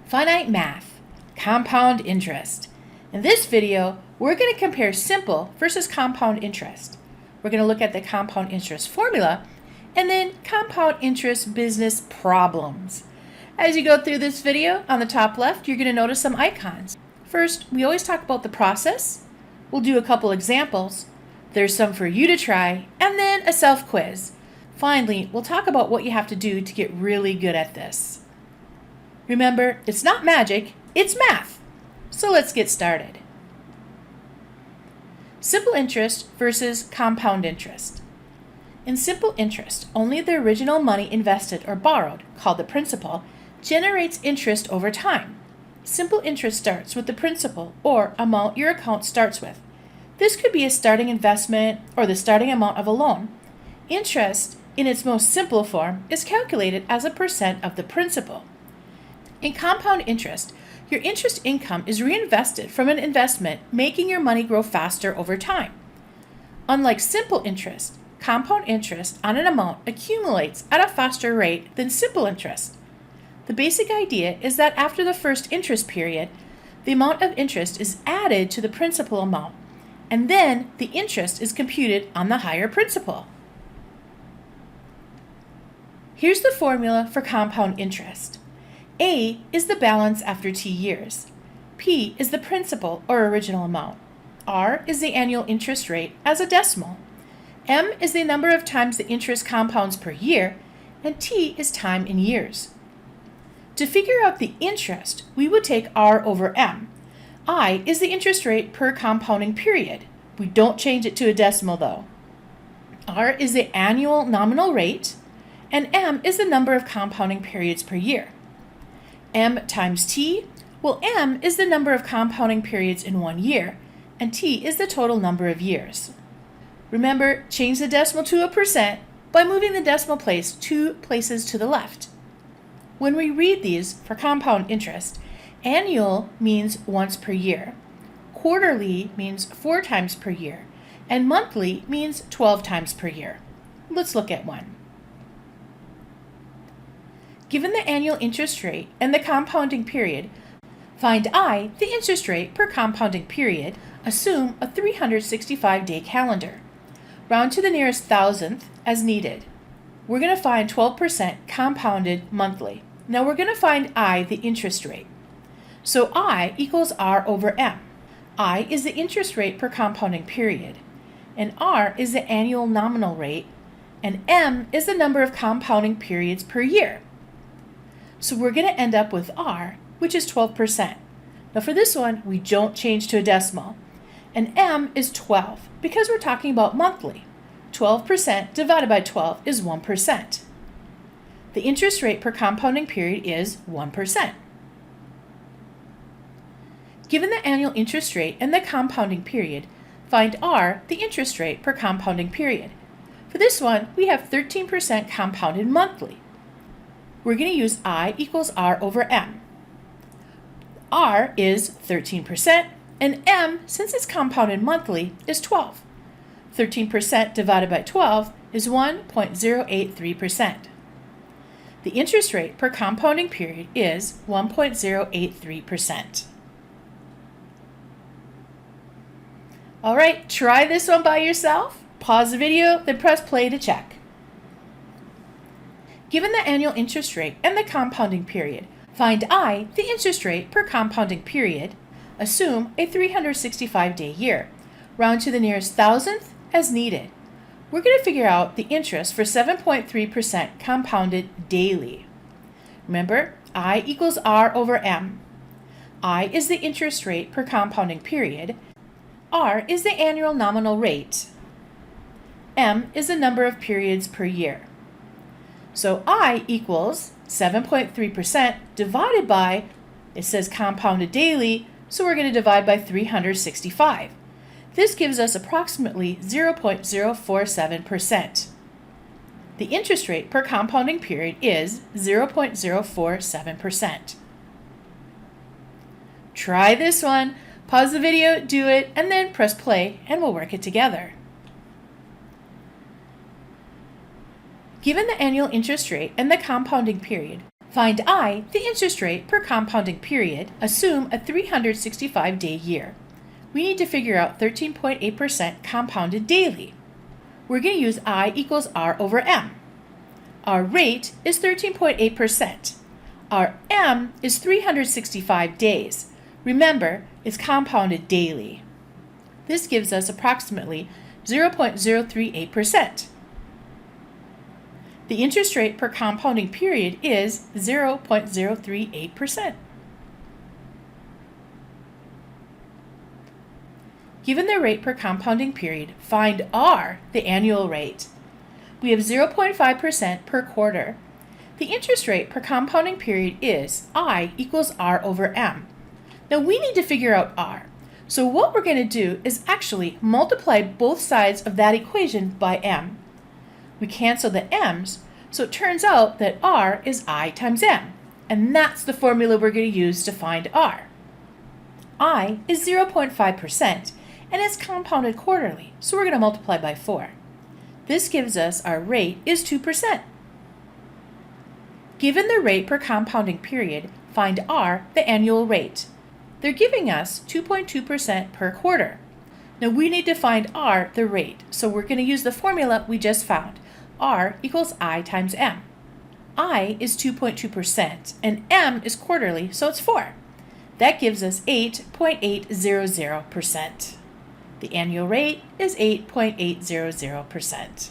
Finite math, compound interest. In this video, we're going to compare simple versus compound interest. We're going to look at the compound interest formula and then compound interest business problems. As you go through this video, on the top left, you're going to notice some icons. First, we always talk about the process. We'll do a couple examples. There's some for you to try, and then a self-quiz. Finally, we'll talk about what you have to do to get really good at this. Remember, it's not magic, it's math. So let's get started. Simple interest versus compound interest. In simple interest, only the original money invested or borrowed, called the principal, generates interest over time. Simple interest starts with the principal or amount your account starts with. This could be a starting investment or the starting amount of a loan. Interest, in its most simple form, is calculated as a percent of the principal. In compound interest, your interest income is reinvested from an investment, making your money grow faster over time. Unlike simple interest, compound interest on an amount accumulates at a faster rate than simple interest. The basic idea is that after the first interest period, the amount of interest is added to the principal amount, and then the interest is computed on the higher principal. Here's the formula for compound interest. A is the balance after T years. P is the principal or original amount. R is the annual interest rate as a decimal. M is the number of times the interest compounds per year, and T is time in years. To figure out the interest, we would take R over M. I is the interest rate per compounding period. We don't change it to a decimal though. R is the annual nominal rate, and M is the number of compounding periods per year. M times T, well, M is the number of compounding periods in 1 year, and T is the total number of years. Remember, change the decimal to a percent by moving the decimal place 2 places to the left. When we read these for compound interest, annual means once per year, quarterly means 4 times per year, and monthly means 12 times per year. Let's look at one. Given the annual interest rate and the compounding period, find I, the interest rate per compounding period. Assume a 365-day calendar. Round to the nearest thousandth as needed. We're going to find 12% compounded monthly. Now we're going to find I, the interest rate. So I equals R over M. I is the interest rate per compounding period, and R is the annual nominal rate, and M is the number of compounding periods per year. So we're going to end up with R, which is 12%. Now for this one, we don't change to a decimal. And M is 12, because we're talking about monthly. 12% divided by 12 is 1%. The interest rate per compounding period is 1%. Given the annual interest rate and the compounding period, find R, the interest rate per compounding period. For this one, we have 13% compounded monthly. We're going to use I equals R over M. R is 13%, and M, since it's compounded monthly, is 12. 13% divided by 12 is 1.083%. The interest rate per compounding period is 1.083%. All right, try this one by yourself. Pause the video, then press play to check. Given the annual interest rate and the compounding period, find I, the interest rate per compounding period. Assume a 365-day year. Round to the nearest thousandth as needed. We're going to figure out the interest for 7.3% compounded daily. Remember, I equals R over M. I is the interest rate per compounding period. R is the annual nominal rate. M is the number of periods per year. So I equals 7.3% divided by, it says compounded daily, so we're going to divide by 365. This gives us approximately 0.047%. The interest rate per compounding period is 0.047%. Try this one. Pause the video, do it, and then press play, and we'll work it together. Given the annual interest rate and the compounding period, Find I, the interest rate per compounding period. Assume a 365-day year. We need to figure out 13.8% compounded daily. We're going to use I equals R over M. Our rate is 13.8%. Our M is 365 days. Remember, it's compounded daily. This gives us approximately 0.038%. The interest rate per compounding period is 0.038%. Given the rate per compounding period, find R, the annual rate. We have 0.5% per quarter. The interest rate per compounding period is I equals R over M. Now we need to figure out R. So what we're going to do is actually multiply both sides of that equation by M. We cancel the M's, so it turns out that R is I times M. And that's the formula we're going to use to find R. I is 0.5%, and it's compounded quarterly, so we're going to multiply by 4. This gives us our rate is 2%. Given the rate per compounding period, find R, the annual rate. They're giving us 2.2% per quarter. Now we need to find R, the rate, so we're going to use the formula we just found. R equals I times M. I is 2.2%, and M is quarterly, so it's 4. That gives us 8.800%. The annual rate is 8.800%.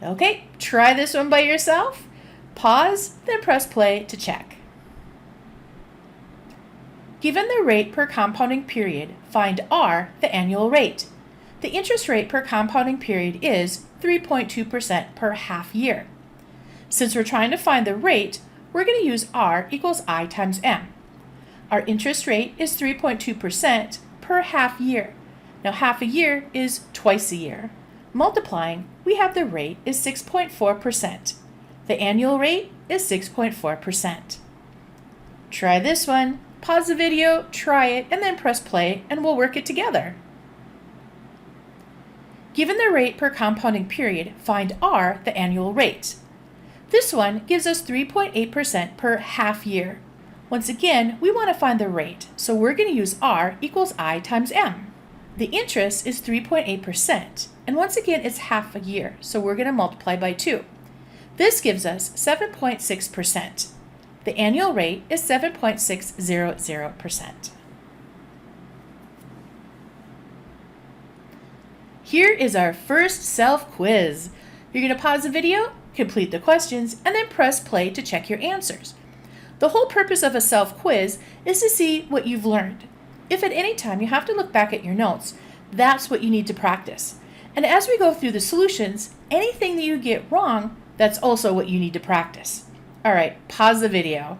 Okay, try this one by yourself. Pause, then press play to check. Given the rate per compounding period, find R, the annual rate. The interest rate per compounding period is 3.2% per half year. Since we're trying to find the rate, we're going to use R equals I times M. Our interest rate is 3.2% per half year. Now half a year is twice a year. Multiplying, we have the rate is 6.4%. The annual rate is 6.4%. Try this one. Pause the video, try it, and then press play, and we'll work it together. Given the rate per compounding period, find R, the annual rate. This one gives us 3.8% per half year. Once again, we want to find the rate, so we're going to use R equals I times M. The interest is 3.8%, and once again, it's half a year, so we're going to multiply by 2. This gives us 7.6%. The annual rate is 7.600%. Here is our first self-quiz. You're going to pause the video, complete the questions, and then press play to check your answers. The whole purpose of a self-quiz is to see what you've learned. If at any time you have to look back at your notes, that's what you need to practice. And as we go through the solutions, anything that you get wrong, that's also what you need to practice. All right, pause the video.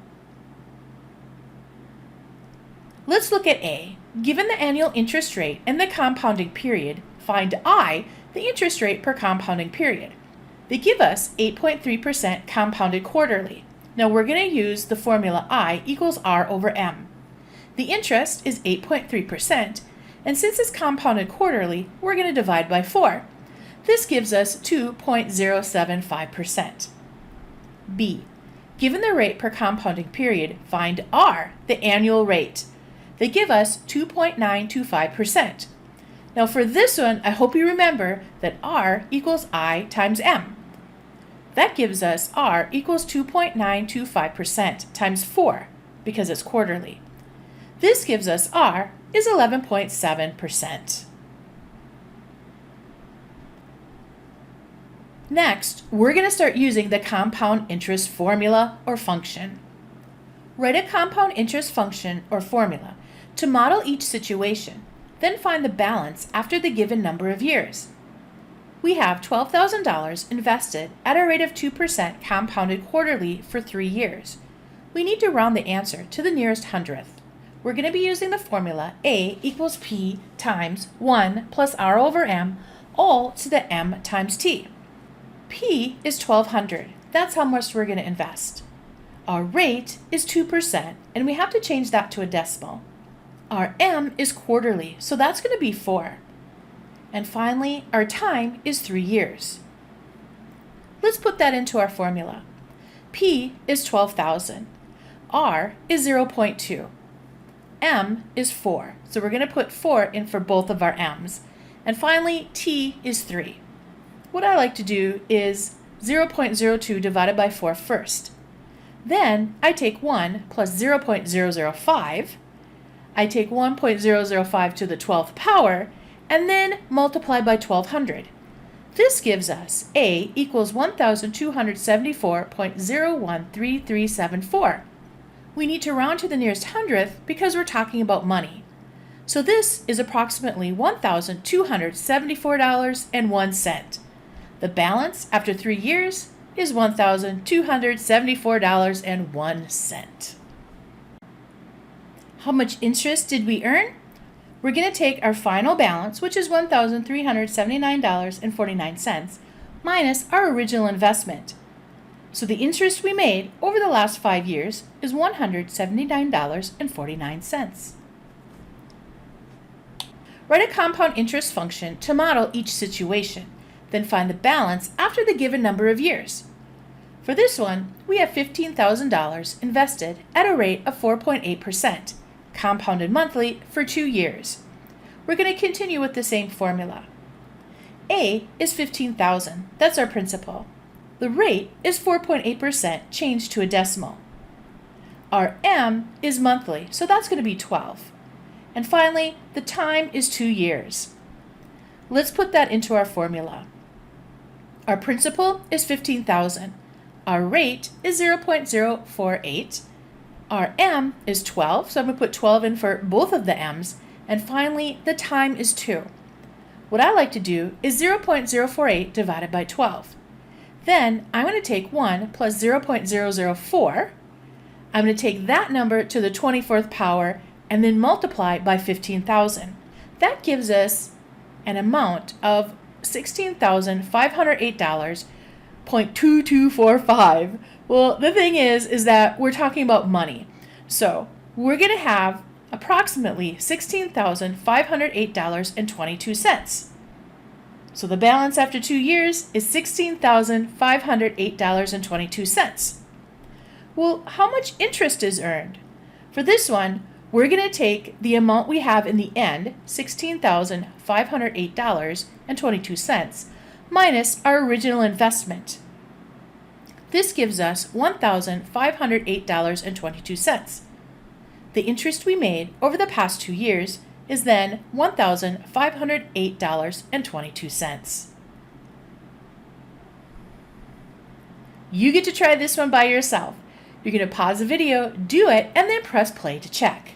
Let's look at A. Given the annual interest rate and the compounding period, find I, the interest rate per compounding period. They give us 8.3% compounded quarterly. Now we're going to use the formula I equals R over M. The interest is 8.3%, and since it's compounded quarterly, we're going to divide by 4. This gives us 2.075%. B. Given the rate per compounding period, find R, the annual rate. They give us 2.925%. Now for this one, I hope you remember that R equals I times M. That gives us R equals 2.925% times 4, because it's quarterly. This gives us R is 11.7%. Next, we're going to start using the compound interest formula or function. Write a compound interest function or formula to model each situation, then find the balance after the given number of years. We have $12,000 invested at a rate of 2% compounded quarterly for 3 years. We need to round the answer to the nearest hundredth. We're going to be using the formula A equals P times 1 plus R over M, all to the M times T. P is $1,200. That's how much we're going to invest. Our rate is 2%, and we have to change that to a decimal. Our M is quarterly, so that's going to be 4. And finally, our time is 3 years. Let's put that into our formula. P is 12,000. R is 0.2. M is 4. So we're going to put 4 in for both of our M's. And finally, T is 3. What I like to do is 0.02 divided by 4 first. Then I take 1 plus 0.005. I take 1.005 to the 12th power, and then multiply by 1200. This gives us A equals 1,274.013374. We need to round to the nearest hundredth because we're talking about money. So this is approximately $1,274.01. The balance after 3 years is $1,274.01. How much interest did we earn? We're going to take our final balance, which is $1,379.49, minus our original investment. So the interest we made over the last 5 years is $179.49. Write a compound interest function to model each situation, then find the balance after the given number of years. For this one, we have $15,000 invested at a rate of 4.8%, compounded monthly for 2 years. We're going to continue with the same formula. A is $15,000, that's our principal. The rate is 4.8% changed to a decimal. Our M is monthly, so that's going to be 12. And finally, the time is 2 years. Let's put that into our formula. Our principal is $15,000. Our rate is 0.048. Our M is 12, so I'm going to put 12 in for both of the M's. And finally, the time is 2. What I like to do is 0.048 divided by 12. Then I'm going to take 1 plus 0.004. I'm going to take that number to the 24th power and then multiply by 15,000. That gives us an amount of $16,508.2245. Well, the thing is that we're talking about money. So we're going to have approximately $16,508.22. So the balance after 2 years is $16,508.22. Well, how much interest is earned? For this one, we're going to take the amount we have in the end, $16,508.22, minus our original investment. This gives us $1,508.22. The interest we made over the past 2 years is then $1,508.22. You get to try this one by yourself. You're going to pause the video, do it, and then press play to check.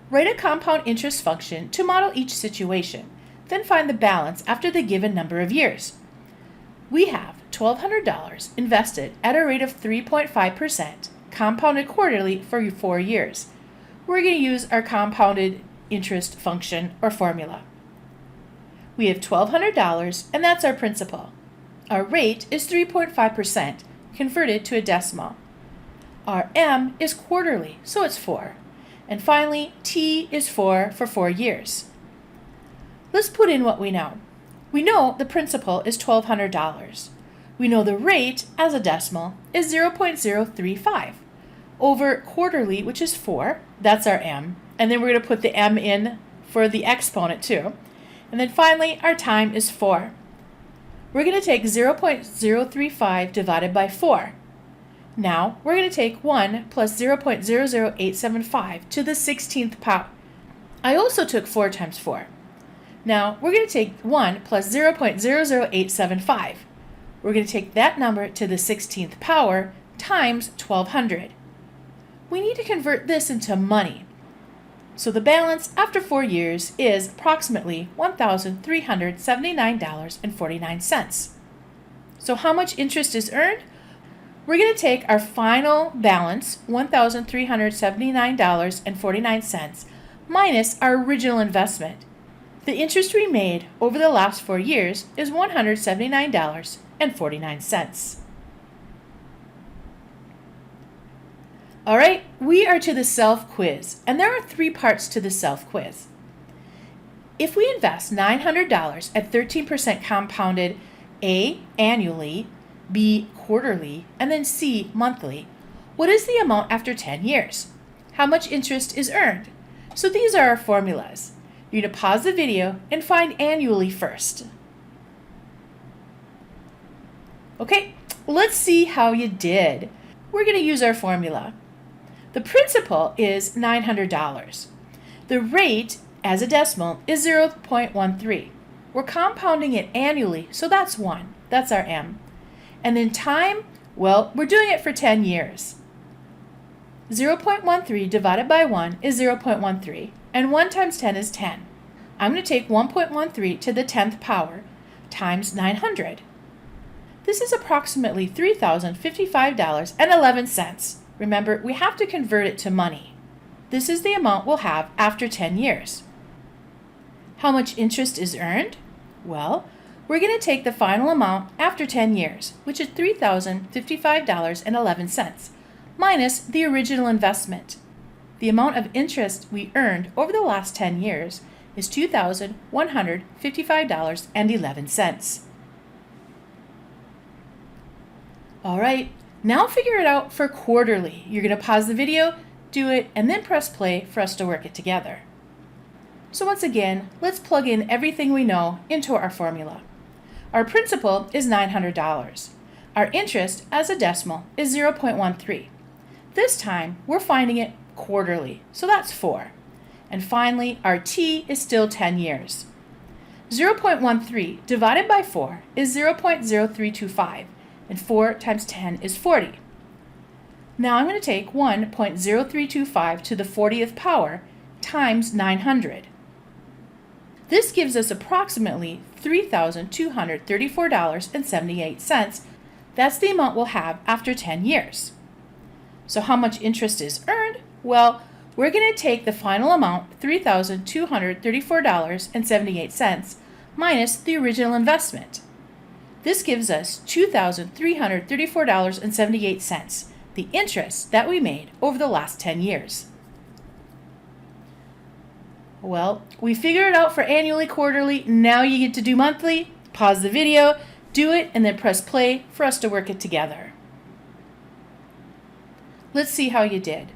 Write a compound interest function to model each situation, then find the balance after the given number of years. We have $1,200 invested at a rate of 3.5%, compounded quarterly for 4 years. We're going to use our compounded interest function or formula. We have $1,200, and that's our principal. Our rate is 3.5%, converted to a decimal. Our M is quarterly, so it's 4. And finally, T is 4 for 4 years. Let's put in what we know. We know the principal is $1,200. We know the rate, as a decimal, is 0.035. Over quarterly, which is 4, that's our M. And then we're going to put the M in for the exponent too. And then finally, our time is 4. We're going to take 0.035 divided by 4. Now, we're going to take 1 plus 0.00875 to the 16th power. I also took 4 times 4. Now, we're going to take 1 plus 0.00875. We're going to take that number to the 16th power times 1,200. We need to convert this into money. So the balance after 4 years is approximately $1,379.49. So how much interest is earned? We're going to take our final balance, $1,379.49, minus our original investment. The interest we made over the last 4 years is $179.49. All right, we are to the self-quiz, and there are 3 parts to the self-quiz. If we invest $900 at 13% compounded A, annually, B, quarterly, and then C, monthly. What is the amount after 10 years? How much interest is earned? So these are our formulas. You're going to pause the video and find annually first. Okay, let's see how you did. We're going to use our formula. The principal is $900. The rate, as a decimal, is 0.13. We're compounding it annually, so that's 1. That's our M. And then time, well, we're doing it for 10 years. 0.13 divided by 1 is 0.13, and 1 times 10 is 10. I'm going to take 1.13 to the 10th power times 900. This is approximately $3,055.11. Remember, we have to convert it to money. This is the amount we'll have after 10 years. How much interest is earned? Well, we're going to take the final amount after 10 years, which is $3,055.11, minus the original investment. The amount of interest we earned over the last 10 years is $2,155.11. All right, now figure it out for quarterly. You're going to pause the video, do it, and then press play for us to work it together. So once again, let's plug in everything we know into our formula. Our principal is $900. Our interest, as a decimal, is 0.13. This time, we're finding it quarterly, so that's 4. And finally, our T is still 10 years. 0.13 divided by 4 is 0.0325. And 4 times 10 is 40. Now I'm going to take 1.0325 to the 40th power times 900. This gives us approximately $3,234.78. That's the amount we'll have after 10 years. So how much interest is earned? Well, we're going to take the final amount, $3,234.78, minus the original investment. This gives us $2,334.78, the interest that we made over the last 10 years. Well, we figured it out for annually, quarterly. Now you get to do monthly. Pause the video, do it, and then press play for us to work it together. Let's see how you did.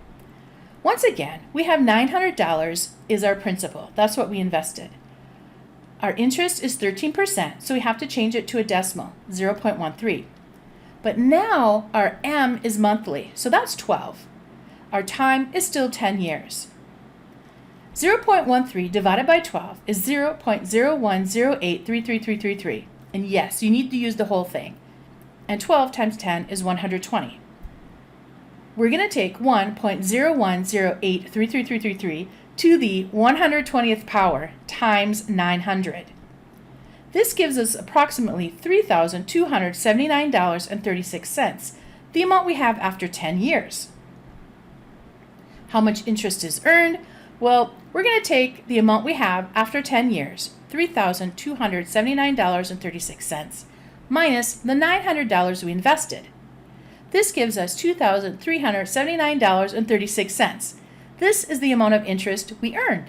Once again, we have $900 is our principal. That's what we invested. Our interest is 13%, so we have to change it to a decimal, 0.13. But now our M is monthly, so that's 12. Our time is still 10 years. 0.13 divided by 12 is 0.01083333. And yes, you need to use the whole thing. And 12 times 10 is 120. We're going to take 1.01083333 to the 120th power times 900. This gives us approximately $3,279.36, the amount we have after 10 years. How much interest is earned? Well, we're going to take the amount we have after 10 years, $3,279.36, minus the $900 we invested. This gives us $2,379.36. This is the amount of interest we earned.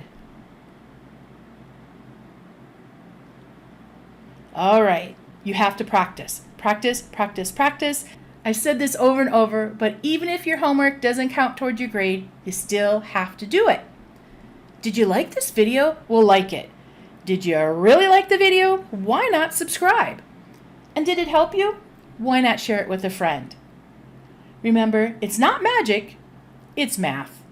All right, you have to practice. Practice, practice, practice. I said this over and over, but even if your homework doesn't count toward your grade, you still have to do it. Did you like this video? Well, like it. Did you really like the video? Why not subscribe? And did it help you? Why not share it with a friend? Remember, it's not magic, it's math.